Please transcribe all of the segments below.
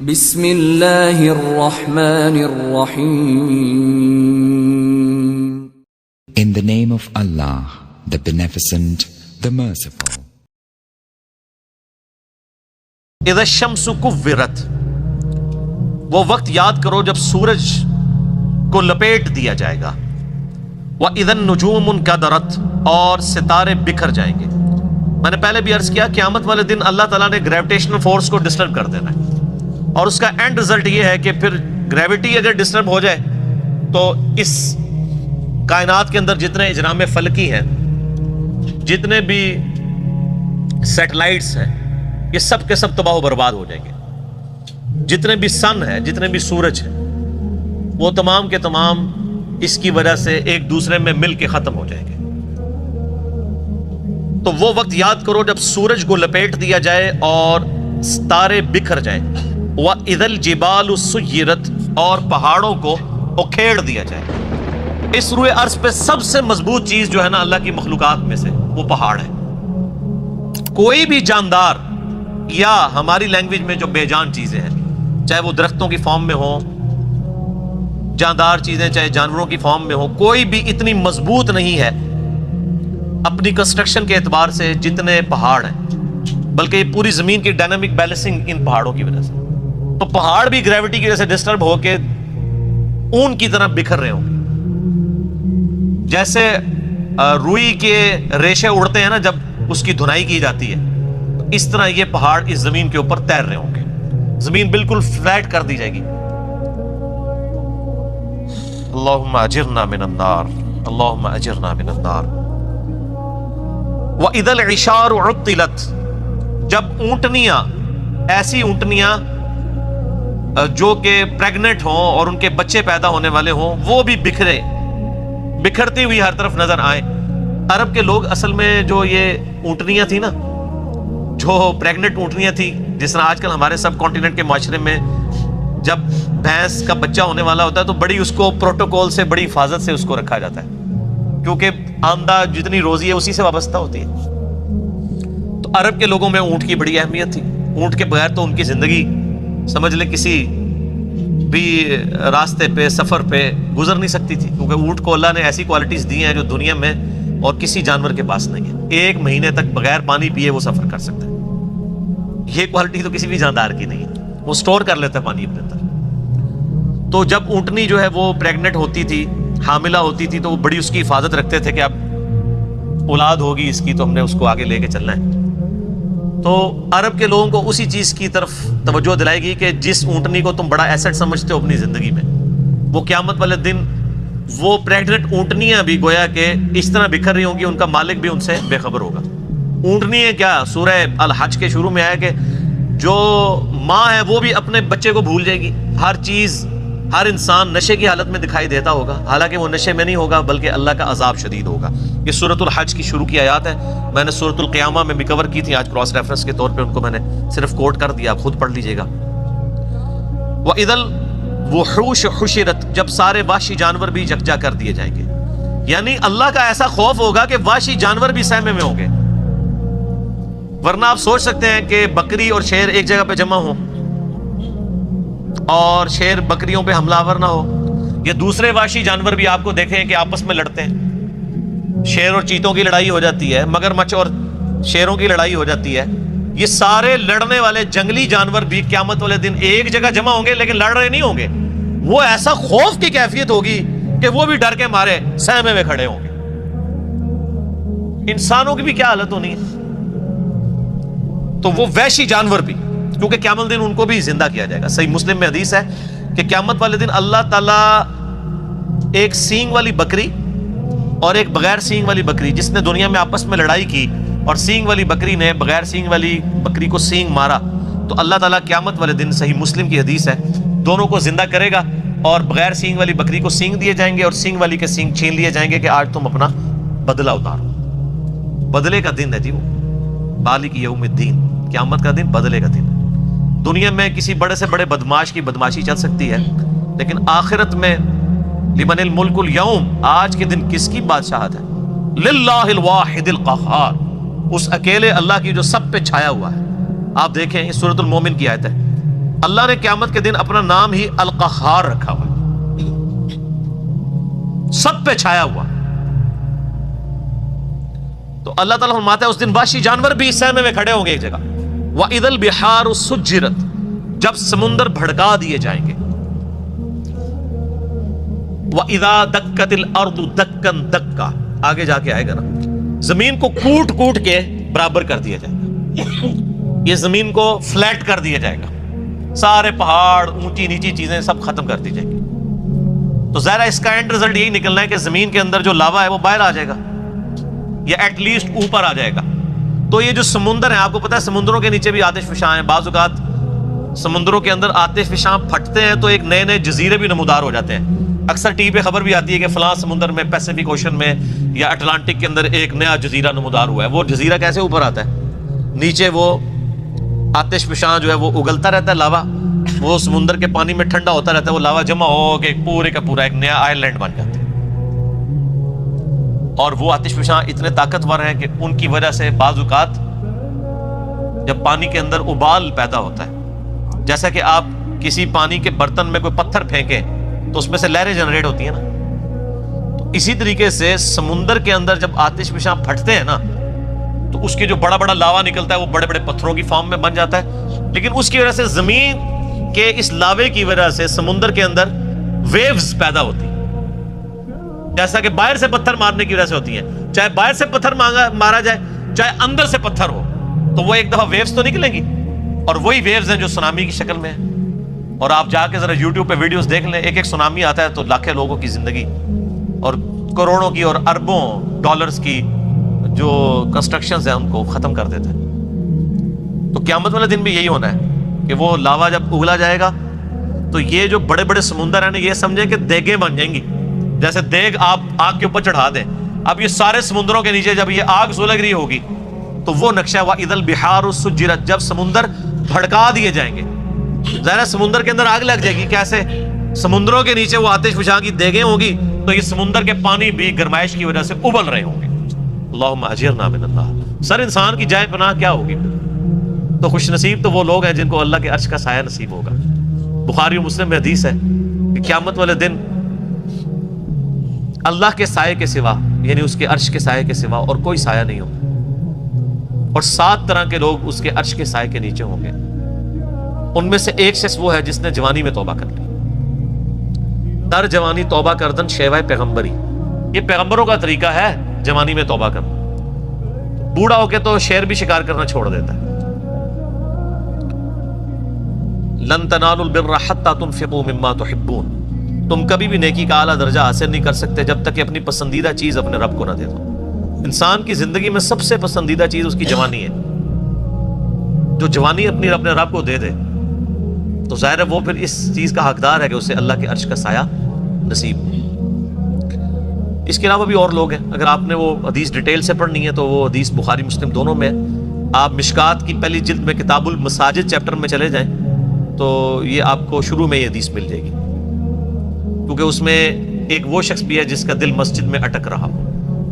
بسم اللہ الرحمن الرحیم. In the name of Allah, the Beneficent, the Merciful. اذا الشمس کورت، وہ وقت یاد کرو جب سورج کو لپیٹ دیا جائے گا. وَإِذَا النُّجُومُ انْكَدَرَتْ، اور ستارے بکھر جائیں گے. میں نے پہلے بھی عرض کیا قیامت والے دن اللہ تعالیٰ نے گریویٹیشنل فورس کو ڈسٹرب کر دینا ہے، اور اس کا اینڈ رزلٹ یہ ہے کہ پھر گریوٹی اگر ڈسٹرب ہو جائے تو اس کائنات کے اندر جتنے اجرام فلکی ہیں، جتنے بھی سیٹلائٹس ہیں، یہ سب کے سب تباہ و برباد ہو جائیں گے. جتنے بھی سن ہے، جتنے بھی سورج ہیں، وہ تمام کے تمام اس کی وجہ سے ایک دوسرے میں مل کے ختم ہو جائیں گے. تو وہ وقت یاد کرو جب سورج کو لپیٹ دیا جائے اور ستارے بکھر جائیں. وَإِذَا الْجِبَالُ سُيِّرَتْ، اور پہاڑوں کو اکھیڑ دیا جائے. اس روئے ارض پہ سب سے مضبوط چیز جو ہے نا اللہ کی مخلوقات میں سے، وہ پہاڑ ہے. کوئی بھی جاندار یا ہماری لینگویج میں جو بے جان چیزیں ہیں، چاہے وہ درختوں کی فارم میں ہوں، جاندار چیزیں چاہے جانوروں کی فارم میں ہوں، کوئی بھی اتنی مضبوط نہیں ہے اپنی کنسٹرکشن کے اعتبار سے جتنے پہاڑ ہیں. بلکہ یہ پوری زمین کی ڈائنامک بیلنسنگ ان پہاڑوں کی وجہ سے. تو پہاڑ بھی گریوٹی کی وجہ سے ڈسٹرب ہو کے اون کی طرح بکھر رہے ہوں گے. جیسے روئی کے ریشے اڑتے ہیں نا جب اس کی دھنائی کی جاتی ہے، اس طرح یہ پہاڑ اس زمین کے اوپر تیر رہے ہوں گے. زمین بالکل فلیٹ کر دی جائے گی. اللہم اجرنا من النار، اللہم اجرنا من النار. وَإِذَا الْعِشَارُ عُطِّلَتْ، جب اونٹنیاں، ایسی اونٹنیاں جو کہ پریگننٹ ہوں اور ان کے بچے پیدا ہونے والے ہوں، وہ بھی بکھرتی ہوئی ہر طرف نظر آئیں. عرب کے لوگ اصل میں جو یہ اونٹنیاں تھیں نا، جو پریگننٹ اونٹنیاں تھیں، جس طرح آج کل ہمارے سب کانٹیننٹ کے معاشرے میں جب بھینس کا بچہ ہونے والا ہوتا ہے تو بڑی اس کو پروٹوکول سے، بڑی حفاظت سے اس کو رکھا جاتا ہے، کیونکہ آمدہ جتنی روزی ہے اسی سے وابستہ ہوتی ہے. تو عرب کے لوگوں میں اونٹ کی بڑی اہمیت تھی. اونٹ کے بغیر تو ان کی زندگی سمجھ لے کسی بھی راستے پہ، سفر پہ گزر نہیں سکتی تھی، کیونکہ اونٹ کو اللہ نے ایسی کوالٹیز دی ہیں جو دنیا میں اور کسی جانور کے پاس نہیں ہے. 1 مہینے تک بغیر پانی پیے وہ سفر کر سکتا ہے. یہ کوالٹی تو کسی بھی جاندار کی نہیں ہے. وہ سٹور کر لیتا ہے پانی اپنے اندر. تو جب اونٹنی جو ہے وہ پریگننٹ ہوتی تھی، حاملہ ہوتی تھی، تو وہ بڑی اس کی حفاظت رکھتے تھے کہ اب اولاد ہوگی اس کی تو ہم نے اس کو آگے لے کے چلنا ہے. تو عرب کے لوگوں کو اسی چیز کی طرف توجہ دلائے گی کہ جس اونٹنی کو تم بڑا ایسٹ سمجھتے ہو اپنی زندگی میں، وہ قیامت والے دن وہ پریگننٹ اونٹنیاں بھی گویا کہ اس طرح بکھر رہی ہوں گی، ان کا مالک بھی ان سے بے خبر ہوگا. اونٹنی ہے کیا، سورہ الحج کے شروع میں آیا کہ جو ماں ہے وہ بھی اپنے بچے کو بھول جائے گی. ہر چیز، ہر انسان نشے کی حالت میں دکھائی دیتا ہوگا، حالانکہ وہ نشے میں نہیں ہوگا بلکہ اللہ کا عذاب شدید ہوگا. یہ سورۃ الحج کی شروع کی آیات ہے. میں نے سورۃ القیامہ میں بھی کور کی تھی، آج کراس ریفرنس کے طور پہ ان کو میں نے صرف کوٹ کر دیا، آپ خود پڑھ لیجئے گا. وَإِذَا الْوُحُوشُ حُشِرَتْ، جب سارے وحشی جانور بھی یکجا کر دیے جائیں گے. یعنی اللہ کا ایسا خوف ہوگا کہ وحشی جانور بھی سہمے میں ہوں گے. ورنہ آپ سوچ سکتے ہیں کہ بکری اور شیر ایک جگہ پہ جمع ہوں اور شیر بکریوں پہ حملہ آور نہ ہو، یا دوسرے وحشی جانور بھی آپ کو دیکھیں کہ آپس میں لڑتے ہیں. شیر اور چیتوں کی لڑائی ہو جاتی ہے، مگرمچھ اور شیروں کی لڑائی ہو جاتی ہے. یہ سارے لڑنے والے جنگلی جانور بھی قیامت والے دن ایک جگہ جمع ہوں گے، لیکن لڑ رہے نہیں ہوں گے. وہ ایسا خوف کی کیفیت ہوگی کہ وہ بھی ڈر کے مارے سہمے میں کھڑے ہوں گے. انسانوں کی بھی کیا حالت ہونی ہے. تو وہ وحشی جانور بھی، کیونکہ قیامت دن ان کو بھی زندہ کیا جائے گا. صحیح مسلم میں حدیث ہے کہ قیامت والے دن اللہ تعالیٰ ایک سینگ والی بکری اور ایک بغیر سینگ والی بکری، جس نے دنیا میں آپس میں لڑائی کی اور سینگ والی بکری نے بغیر سینگ والی بکری کو سینگ مارا، تو اللہ تعالیٰ قیامت والے دن، صحیح مسلم کی حدیث ہے، دونوں کو زندہ کرے گا اور بغیر سینگ والی بکری کو سینگ دیے جائیں گے اور سینگ والی کے سینگ چھین لیے جائیں گے کہ آج تم اپنا بدلہ اتارو. بدلے کا دن ہے جی، وہ مالک یوم الدین، قیامت کا دن بدلے کا دن. دنیا میں کسی بڑے سے بڑے بدماش کی بدماشی چل سکتی ہے، لیکن آخرت میں لمن الملک اليوم، آج کے دن کس کی بادشاہت ہے؟ للہ الواحد القہار، اس اکیلے اللہ کی جو سب پہ چھایا ہوا ہے. آپ دیکھیں یہ سورۃ المومن کی آیت ہے اللہ نے قیامت کے دن اپنا نام ہی القہار رکھا ہوا ہے، سب پہ چھایا ہوا۔ تو اللہ تعالیٰ فرماتا ہے اس دن وحشی جانور بھی سہمے میں کھڑے ہوں گے ایک جگہ۔ وَإِذَا الْبِحَارُ سُجِّرَتْ، جب سمندر بھڑکا دیے جائیں گے۔ وَإِذَا دَكَّتِ الْأَرْضُ دَكًّا دَكًّا، آگے جا کے آئے گا نا، زمین کو کوٹ کوٹ کے برابر کر دیا جائے گا، یہ زمین کو فلیٹ کر دیا جائے گا، سارے پہاڑ اونچی نیچی چیزیں سب ختم کر دی جائیں گی۔ تو ظاہر اس کا اینڈ رزلٹ یہی نکلنا ہے کہ زمین کے اندر جو لاوا ہے وہ باہر آ جائے گا، یا ایٹ لیسٹ اوپر آ جائے گا۔ تو یہ جو سمندر ہیں، آپ کو پتا ہے سمندروں کے نیچے بھی آتش فشاں ہیں، بعض اوقات سمندروں کے اندر آتش فشاں پھٹتے ہیں تو ایک نئے نئے جزیرے بھی نمودار ہو جاتے ہیں۔ اکثر ٹی وی پہ خبر بھی آتی ہے کہ فلاں سمندر میں، پیسیفک اوشن میں یا اٹلانٹک کے اندر ایک نیا جزیرہ نمودار ہوا ہے۔ وہ جزیرہ کیسے اوپر آتا ہے؟ نیچے وہ آتش فشاں جو ہے وہ اگلتا رہتا ہے، لاوا وہ سمندر کے پانی میں ٹھنڈا ہوتا رہتا ہے، وہ لاوا جمع ہو کے پورے کا پورا ایک نیا آئر لینڈ بن جاتا ہے۔ اور وہ آتش فشاں اتنے طاقتور ہیں کہ ان کی وجہ سے بعض اوقات جب پانی کے اندر ابال پیدا ہوتا ہے، جیسا کہ آپ کسی پانی کے برتن میں کوئی پتھر پھینکیں تو اس میں سے لہریں جنریٹ ہوتی ہیں نا، تو اسی طریقے سے سمندر کے اندر جب آتش فشاں پھٹتے ہیں نا تو اس کے جو بڑا بڑا لاوا نکلتا ہے وہ بڑے بڑے پتھروں کی فارم میں بن جاتا ہے، لیکن اس کی وجہ سے زمین کے اس لاوے کی وجہ سے سمندر کے اندر ویوز پیدا ہوتی ہیں، جیسا کہ باہر سے پتھر مارنے کی وجہ سے ہوتی ہیں۔ چاہے باہر سے پتھر مارا جائے، چاہے اندر سے پتھر ہو، تو وہ ایک دفعہ ویوز تو نکلیں گی، اور وہی ویوز ہیں جو سونامی کی شکل میں ہیں۔ اور آپ جا کے ذرا یوٹیوب پہ ویڈیوز دیکھ لیں، ایک ایک سونامی آتا ہے تو لاکھوں لوگوں کی زندگی اور کروڑوں کی اور اربوں ڈالرز کی جو کنسٹرکشنز ہیں ان کو ختم کر دیتے ہیں۔ تو قیامت والے دن بھی یہی ہونا ہے کہ وہ لاوا جب اگلا جائے گا تو یہ جو بڑے بڑے سمندر ہیں نا، یہ سمجھیں کہ دیگیں بن جائیں گی، جیسے دیگ آپ آگ کے اوپر چڑھا دیں۔ اب یہ سارے سمندروں کے نیچے جب یہ آگ سلگ رہی ہوگی تو وہ نقشہ وَإِذَا الْبِحَارُ سُجِّرَتْ، جب سمندر بھڑکا دیے جائیں گے۔ ظاہر سمندر کے اندر آگ لگ جائے گی، کیسے؟ سمندروں کے نیچے وہ آتش فشاں کی دیگیں ہوں گی تو یہ سمندر کے پانی بھی گرمائش کی وجہ سے ابل رہے ہوں گے۔ اللہم اجرنا من اللہ۔ سر انسان کی جائے پناہ کیا ہوگی؟ تو خوش نصیب تو وہ لوگ ہیں جن کو اللہ کے عرش کا سایہ نصیب ہوگا۔ بخاری و مسلم میں حدیث ہے کہ قیامت والے دن اللہ کے سائے کے سوا، یعنی اس کے عرش کے سائے کے سوا اور کوئی سایہ نہیں ہوگا، اور 7 طرح کے لوگ اس کے عرش کے سائے کے نیچے ہوں گے۔ ان میں سے ایک شخص وہ ہے جس نے جوانی میں توبہ کر لی، در جوانی توبہ کردن شیوہ پیغمبری، یہ پیغمبروں کا طریقہ ہے جوانی میں توبہ کرنا۔ بوڑھا ہو کے تو شیر بھی شکار کرنا چھوڑ دیتا ہے۔ لن تنالوا البر حتى تنفقوا مما تحبون، تم کبھی بھی نیکی کا اعلیٰ درجہ حاصل نہیں کر سکتے جب تک کہ اپنی پسندیدہ چیز اپنے رب کو نہ دے دو۔ انسان کی زندگی میں سب سے پسندیدہ چیز اس کی جوانی ہے، جو جوانی اپنے رب کو دے دے تو ظاہر ہے وہ پھر اس چیز کا حقدار ہے کہ اسے اللہ کے عرش کا سایہ نصیب ہو۔ اس کے علاوہ بھی اور لوگ ہیں، اگر آپ نے وہ حدیث ڈیٹیل سے پڑھنی ہے تو وہ حدیث بخاری مسلم دونوں میں، آپ مشکات کی پہلی جلد میں کتاب المساجد چیپٹر میں چلے جائیں تو یہ آپ کو شروع میں یہ حدیث مل جائے گی، کیونکہ اس میں ایک وہ شخص بھی ہے جس کا دل مسجد میں اٹک رہا،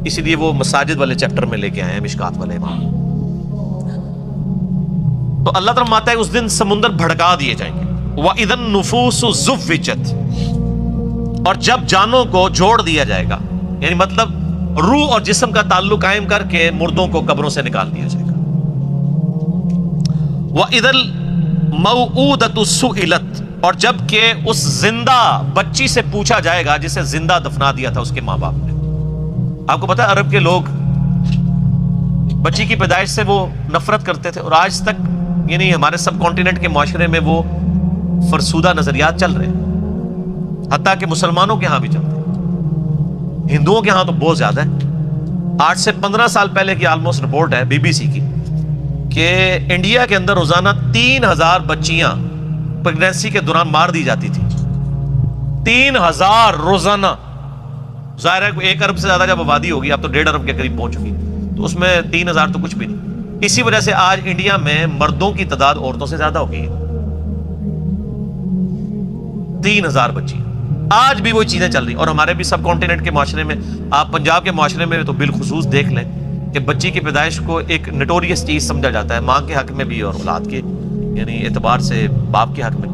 اسی لیے وہ مساجد والے چیپٹر میں لے کے آئے ہیں مشکات والے امام۔ تو اللہ تعالیٰ فرماتا ہے اس دن سمندر بھڑکا دیے جائیں گے۔ وَإِذَا النُّفُوسُ زُوِّجَتْ، اور جب جانوں کو جوڑ دیا جائے گا، یعنی مطلب روح اور جسم کا تعلق قائم کر کے مردوں کو قبروں سے نکال دیا جائے گا۔ وَإِذَا الْمَوْءُودَةُ سُئِلَتْ، اور جب کہ اس زندہ بچی سے پوچھا جائے گا جسے زندہ دفنا دیا تھا اس کے ماں باپ نے۔ آپ کو پتا ہے عرب کے لوگ بچی کی پیدائش سے وہ نفرت کرتے تھے، اور آج تک یعنی ہمارے سب کانٹیننٹ کے معاشرے میں وہ فرسودہ نظریات چل رہے ہیں، حتیٰ کہ مسلمانوں کے ہاں بھی چلتے ہیں، ہندوؤں کے ہاں تو بہت زیادہ ہے۔ 8 سے 15 سال پہلے کی آلموسٹ رپورٹ ہے BBC کی کہ انڈیا کے اندر روزانہ 3000 بچیاں پریگنینسی کے دوران مار دی جاتی تھی، 3000 روزانہ۔ ظاہر ہے 1 ارب سے زیادہ جب آبادی ہوگی، اب تو 1.5 ارب کے قریب پہنچ چکی، تو اس میں 3000 تو کچھ بھی نہیں۔ اسی وجہ سے آج انڈیا میں مردوں کی تعداد عورتوں سے زیادہ ہو گئی ہے، 3000 بچیاں۔ آج بھی وہی چیزیں چل رہی ہیں، اور ہمارے بھی سب کانٹیننٹ کے معاشرے میں، آپ پنجاب کے معاشرے میں تو بالخصوص دیکھ لیں کہ بچی کی پیدائش کو ایک نٹوریس چیز سمجھا جاتا ہے، ماں کے حق میں بھی اور اولاد کے یعنی اعتبار سے باپ کے حق میں،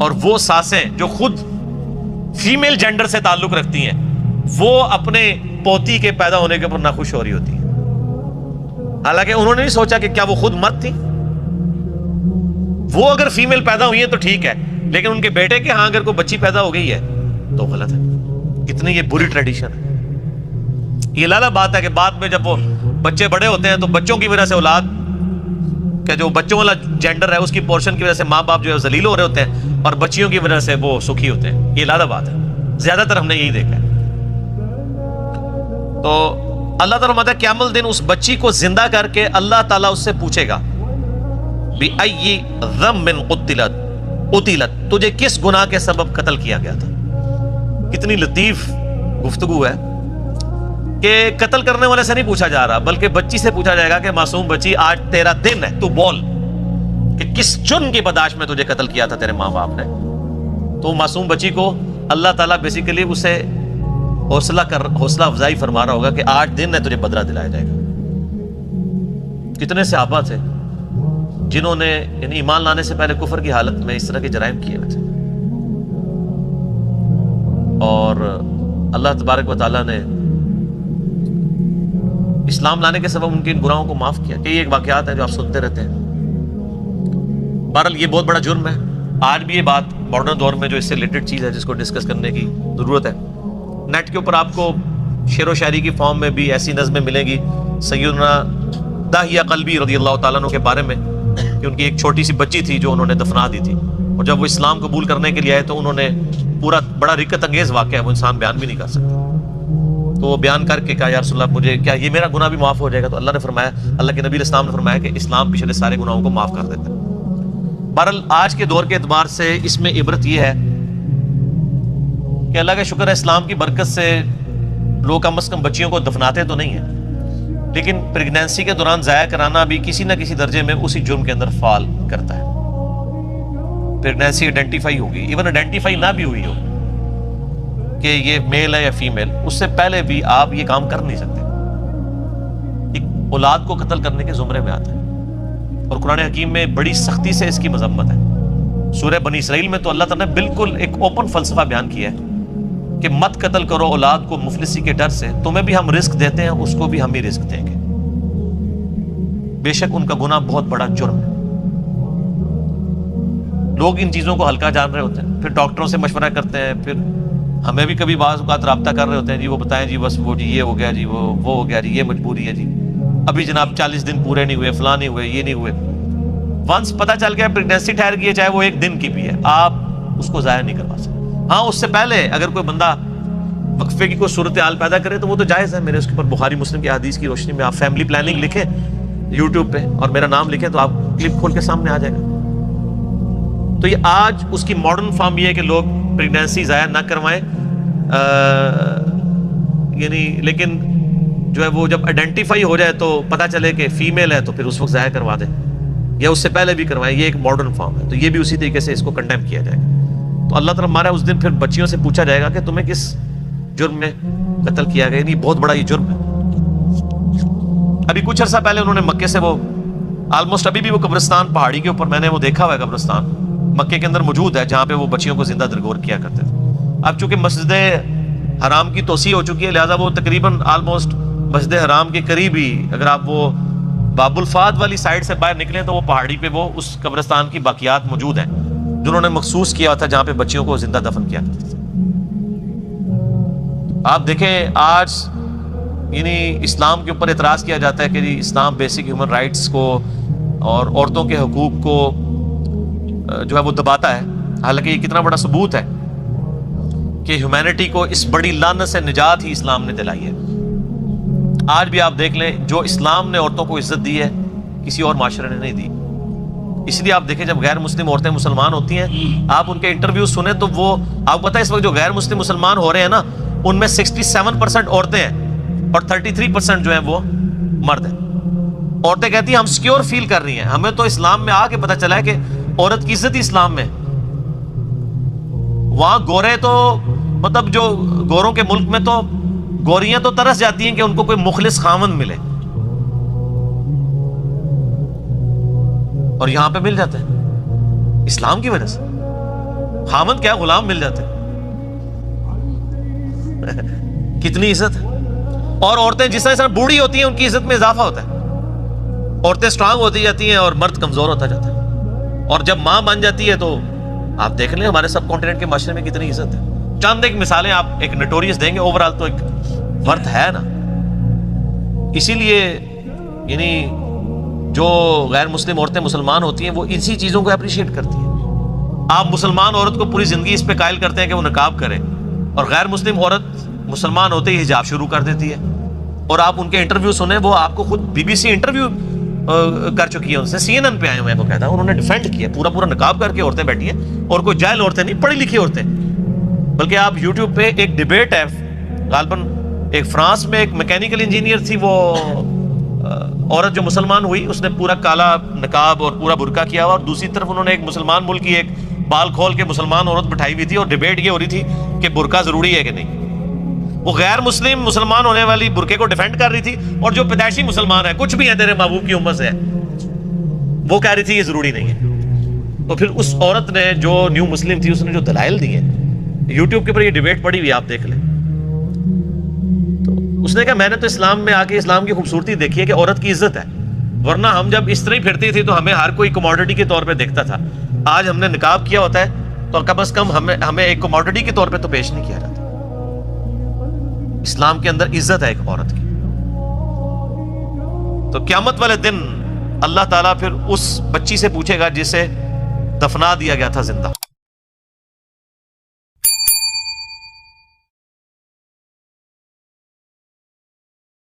اور وہ ساسیں جو خود فیمیل جینڈر سے تعلق رکھتی ہیں وہ اپنے پوتی کے پیدا ہونے کے اوپر ناخوش ہو رہی ہوتی ہیں، حالانکہ انہوں نے نہیں سوچا کہ کیا وہ خود مرد تھی. وہ اگر فیمیل پیدا ہوئی ہے تو ٹھیک ہے، لیکن ان کے بیٹے کے ہاں اگر کوئی بچی پیدا ہو گئی ہے تو غلط ہے. کتنی یہ بری ٹریڈیشن ہے. یہ لالا بات ہے کہ بعد میں جب وہ بچے بڑے ہوتے ہیں تو بچوں کی وجہ سے اولاد کہ جو بچوں والا جینڈر ہے اس کی پورشن کی وجہ سے ماں باپ جو ہے ذلیل ہو رہے ہوتے ہیں اور بچیوں کی وجہ سے وہ سکھی ہوتے ہیں. یہ لالا بات ہے، زیادہ تر ہم نے یہی دیکھا ہے. تو اللہ تعالیٰ فرماتا ہے قیامت دن اس بچی کو زندہ کر کے اللہ تعالیٰ اس سے پوچھے گا بِأَيِّ ذَنبٍ قُتِلَتْ، تجھے کس گناہ کے سبب قتل کیا گیا تھا. کتنی لطیف گفتگو ہے کہ قتل کرنے والے سے نہیں پوچھا جا رہا بلکہ بچی سے پوچھا جائے گا کہ معصوم بچی آج تیرا دن ہے، تو بول کہ کس جرم کی پاداش میں تجھے قتل کیا تھا تیرے ماں باپ نے. تو معصوم بچی کو اللہ تعالیٰ بیسیکلی اسے حوصلہ افزائی فرما رہا ہوگا کہ آج دن ہے، تجھے بدلہ دلایا جائے گا. کتنے صحابہ تھے جنہوں نے یعنی ایمان لانے سے پہلے کفر کی حالت میں اس طرح کے جرائم کیے ہوئے تھے، اور اللہ تبارک و تعالیٰ نے اسلام لانے کے سبب ان کے ان گناہوں کو معاف کیا. کہ یہ ایک واقعات ہیں جو آپ سنتے رہتے ہیں. بہرحال یہ بہت بڑا جرم ہے. آج بھی یہ بات ماڈرن دور میں جو اس سے ریلیٹڈ چیز ہے جس کو ڈسکس کرنے کی ضرورت ہے. نیٹ کے اوپر آپ کو شعر و شاعری کی فارم میں بھی ایسی نظمیں ملیں گی سیدنا داہیہ قلبی رضی اللہ تعالیٰ عنہ کے بارے میں کہ ان کی ایک چھوٹی سی بچی تھی جو انہوں نے دفنا دی تھی، اور جب وہ اسلام قبول کرنے کے لیے آئے تو انہوں نے پورا بڑا رکت انگیز واقعہ ہے، وہ انسان بیان بھی نہیں کر سکتا. تو وہ بیان کر کے کہا یا رسول اللہ مجھے کیا یہ میرا گناہ بھی معاف ہو جائے گا؟ تو اللہ نے فرمایا، اللہ کے نبی اسلام نے فرمایا کہ اسلام پچھلے سارے گناہوں کو معاف کر دیتا ہے. بہرحال آج کے دور کے اعتبار سے اس میں عبرت یہ ہے کہ اللہ کا شکر ہے اسلام کی برکت سے لوگ کم از کم بچیوں کو دفناتے تو نہیں ہیں، لیکن پریگنینسی کے دوران ضائع کرانا بھی کسی نہ کسی درجے میں اسی جرم کے اندر فال کرتا ہے. پریگنینسی آئیڈینٹیفائی ہوگی، ایون آئیڈینٹیفائی نہ بھی ہوئی ہو کہ یہ میل ہے یا فیمیل، اس سے پہلے بھی آپ یہ کام کر نہیں سکتے. ایک اولاد کو قتل کرنے کے زمرے میں آتا ہے، اور قرآن حکیم میں بڑی سختی سے اس کی مذمت ہے. سورہ بنی اسرائیل میں تو اللہ تعالیٰ نے بالکل ایک اوپن فلسفہ بیان کیا ہے کہ مت قتل کرو اولاد کو مفلسی کے ڈر سے، تمہیں بھی ہم رزق دیتے ہیں اس کو بھی ہم ہی رزق دیں گے. بے شک ان کا گناہ بہت بڑا جرم ہے. لوگ ان چیزوں کو ہلکا جان رہے ہوتے ہیں، پھر ڈاکٹروں سے مشورہ کرتے ہیں، پھر ہمیں بھی کبھی بعض اوقات رابطہ کر رہے ہوتے ہیں، جی وہ بتائیں جی بس وہ جی یہ ہو گیا جی وہ ہو گیا جی یہ مجبوری ہے جی ابھی جناب 40 دن پورے نہیں ہوئے، فلاں نہیں ہوئے، یہ نہیں ہوئے. ونس پتہ چل گیا پریگنینسی ٹھہر گئی ہے، چاہے وہ 1 دن کی بھی ہے، آپ اس کو ضائع نہیں کروا سکتے. ہاں اس سے پہلے اگر کوئی بندہ وقفے کی کوئی صورتحال پیدا کرے تو وہ تو جائز ہے. میرے اس کے اوپر بخاری مسلم کی حدیث کی روشنی میں آپ فیملی پلاننگ لکھیں یوٹیوب پہ اور میرا نام لکھیں تو آپ کلپ کھول کے سامنے آ جائے گا. تو یہ آج اس کی ماڈرن فارم یہ ہے کہ لوگ پریگنینسی ضائع نہ کروائیں، یعنی لیکن جو ہے وہ جب آئیڈینٹیفائی ہو جائے تو پتہ چلے کہ فیمیل ہے تو پھر اس وقت ضائع کروا دیں، یا اس سے پہلے بھی کروائیں. یہ ایک ماڈرن فارم ہے، تو یہ بھی اسی طریقے سے اس کو کنڈیم کیا جائے گا. تو اللہ تعالیٰ ہمارا اس دن پھر بچیوں سے پوچھا جائے گا کہ تمہیں کس جرم میں قتل کیا گیا. یعنی بہت بڑا یہ جرم ہے. ابھی کچھ عرصہ پہلے انہوں نے مکے سے وہ آلموسٹ ابھی بھی وہ قبرستان پہاڑی کے اوپر میں نے وہ دیکھا ہوا ہے، قبرستان مکے کے اندر موجود ہے جہاں پہ وہ بچیوں کو زندہ درگور کیا کرتے تھے. اب چونکہ مسجد حرام کی توسیع ہو چکی ہے لہٰذا وہ تقریباً آلموسٹ مسجد حرام کے قریب ہی، اگر آپ وہ باب الفاد والی سائڈ سے باہر نکلیں تو وہ پہاڑی پہ وہ اس قبرستان کی باقیات موجود ہیں جنہوں نے مخصوص کیا تھا جہاں پہ بچیوں کو زندہ دفن کیا کرتے تھے. آپ دیکھیں آج یعنی اسلام کے اوپر اعتراض کیا جاتا ہے کہ جی اسلام بیسک ہیومن رائٹس کو اور عورتوں کے حقوق کو جو ہے وہ دباتا ہے. حالانکہ یہ کتنا بڑا ثبوت ہے کہ ہیومینٹی کو اس بڑی لعنت سے نجات ہی اسلام نے دلائی ہے. آج بھی آپ دیکھ لیں جو اسلام نے عورتوں کو عزت دی ہے کسی اور معاشرے نے نہیں دی. اس لیے آپ دیکھیں جب غیر مسلم عورتیں مسلمان ہوتی ہیں آپ ان کے انٹرویو سنیں تو وہ آپ کو پتہ ہے اس وقت جو غیر مسلم مسلمان ہو رہے ہیں نا ان میں 67% عورتیں ہیں اور 33% جو ہیں وہ مرد ہیں. عورتیں کہتی ہیں ہم سیکیور فیل کر رہی ہیں، ہمیں تو اسلام میں آ کے پتہ چلا ہے کہ عورت کی عزت ہی اسلام میں. وہاں گورے تو مطلب جو گوروں کے ملک میں تو گوریاں تو ترس جاتی ہیں کہ ان کو کوئی مخلص خاوند ملے. اور یہاں پہ مل جاتے ہیں اسلام کی وجہ سے. خامد کیا غلام مل جاتے ہیں. کتنی عزت ہے. اور عورتیں جس طرح بوڑھی ہوتی ہیں ان کی عزت میں اضافہ ہوتا ہے. عورتیں سٹرانگ ہوتی جاتی ہیں اور مرد کمزور ہوتا جاتا ہے. اور جب ماں بن جاتی ہے تو آپ دیکھ لیں ہمارے سب کانٹیننٹ کے معاشرے میں کتنی عزت ہے. چند ایک مثالیں آپ ایک نوٹوریس دیں گے, اوورال تو ایک فرد ہے نا. اسی لیے یعنی جو غیر مسلم عورتیں مسلمان ہوتی ہیں وہ اسی چیزوں کو اپریشیٹ کرتی ہیں. آپ مسلمان عورت کو پوری زندگی اس پہ قائل کرتے ہیں کہ وہ نقاب کرے, اور غیر مسلم عورت مسلمان ہوتے ہی حجاب شروع کر دیتی ہے. اور آپ ان کے انٹرویو سنیں, وہ آپ کو خود بی بی سی انٹرویو کر چکی ہے ان سے, سی این این پہ آئے ہوئے ہیں, وہ کہتا ہے انہوں نے ڈیفینڈ کیا پورا نقاب کر کے عورتیں بیٹھی ہیں, اور کوئی جاہل عورتیں نہیں, پڑھی لکھی عورتیں. بلکہ آپ یوٹیوب پہ ایک ڈیبیٹ ہے, غالباً ایک فرانس میں ایک میکینیکل انجینئر تھی, وہ عورت جو مسلمان ہوئی اس نے پورا کالا نقاب اور پورا برقع کیا ہوا, اور دوسری طرف انہوں نے ایک مسلمان ملک کی ایک بال کھول کے مسلمان عورت بٹھائی ہوئی تھی, اور ڈیبیٹ یہ ہو رہی تھی کہ برقع ضروری ہے کہ نہیں. وہ غیر مسلم مسلمان ہونے والی برقعے کو ڈیفینڈ کر رہی تھی, اور جو پیدائشی مسلمان ہے کچھ بھی ہے تیرے محبوب کی امت سے ہے, وہ کہہ رہی تھی یہ ضروری نہیں ہے. تو پھر اس عورت نے جو نیو مسلم تھی اس نے جو دلائل دیے, یوٹیوب کے اوپر یہ ڈیبیٹ پڑی ہوئی آپ دیکھ لیں. تو اس نے کہا میں نے تو اسلام میں آ کے اسلام کی خوبصورتی دیکھی ہے کہ عورت کی عزت ہے, ورنہ ہم جب اس طرح پھرتی تھی تو ہمیں ہر کوئی کموڈٹی کے طور پہ دیکھتا تھا. آج ہم نے نقاب کیا ہوتا ہے تو کم از کم ہمیں ایک کموڈٹی کے طور پہ تو پیش نہیں کیا جاتا. اسلام کے اندر عزت ہے ایک عورت کی. تو قیامت والے دن اللہ تعالیٰ پھر اس بچی سے پوچھے گا جسے دفنا دیا گیا تھا زندہ,